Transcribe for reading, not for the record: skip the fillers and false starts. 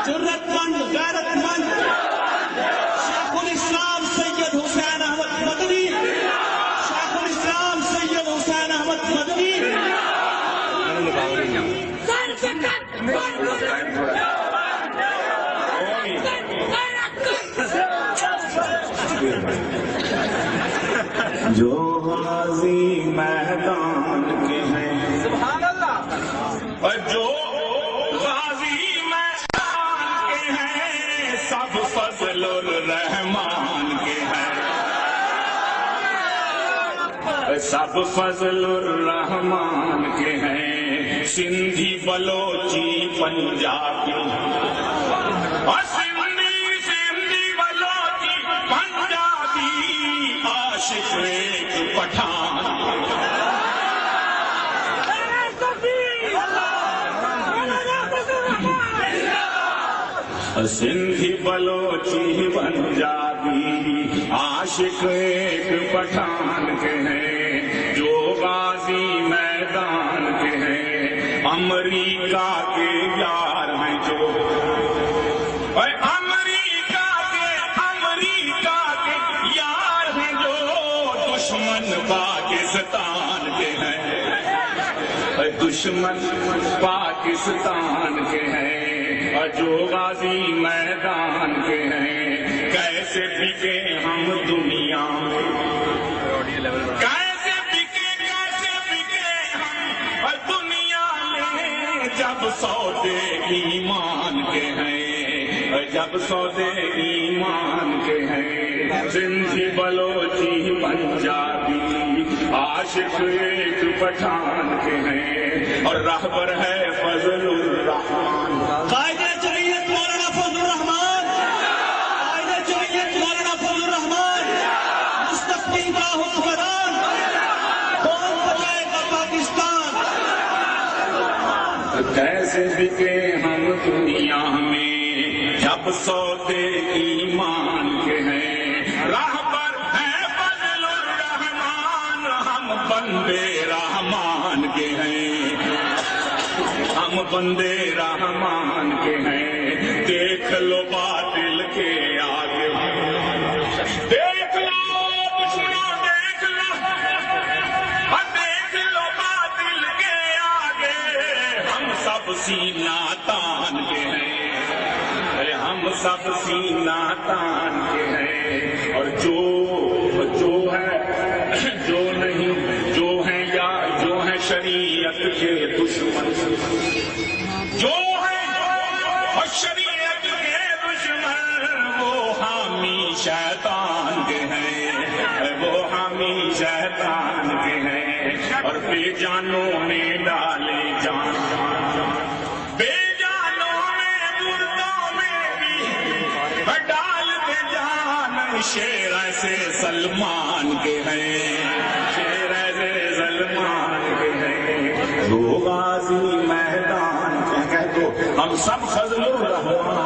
جرت مند غیرت مند شیخ الاسلام سید حسین احمد مدنی، شیخ الاسلام سید حسین احمد مدنی. جو غازی میدان کے ہیں، سبحان اللہ، اور جو غازی میدان کے ہیں سب فضل الرحمان کے ہیں، سب فضل الرحمان کے ہیں. سندھی بلوچی پنجابی اور سندھی بلوچی پنجابی عاشق ایک پٹھان. سندھی بلوچی پنجابی عاشق ایک پٹھان کے ہیں. جو غازی میدان کے ہیں امریکہ کے یار ہیں، جو امریکہ کے یار ہیں، جو دشمن پاکستان کے ہیں، دشمن پاکستان کے ہیں. اور جو غازی میدان کے ہیں کیسے بکے ہم دنیا میں، کیسے بکے ہم اور دنیا میں، جب سودے ایمان کے ہیں، جب سودے ایمان کے ہیں. سندھی بلوچی پنجابی عاشق ایک پٹھان کے ہیں. اور رہبر ہے فضل الرحمان، قائد جمعیت مولانا فضل الرحمان، قائد جمعیت مولانا فضل الرحمان، مستقبل کا حکمران، کون بچائے گا پاکستان. کیسے بکے ہم دنیا میں جب سودے ایمان کے ہیں. راہبر ہے فضل الرحمان، ہم بندے رحمان کے ہیں، ہم بندے رحمان کے ہیں. دیکھ لو باطل کے آگے، دیکھ لو دشمنوں، دیکھ لو باطل کے آگے. ہم سب سینہ تان کے ہیں، ہم سب سینہ تان کے ہیں. اور جو ہے جو نہیں، جو ہیں یا جو ہیں شریعت کے دشمن، جو ہے شریعت کے دشمن، وہ حامی شیطان کے ہیں، وہ حامی شیطان کے ہیں. اور بے جانوں میں ڈالے جان، بے جانوں میں مردوں میں بھی ڈال دے جان. شیر ایسے سلمان کے ہیں، شیر ایسے سلمان کے ہیں. جو غازی میدان کے ہیں تو ہم سب فضل الرحمان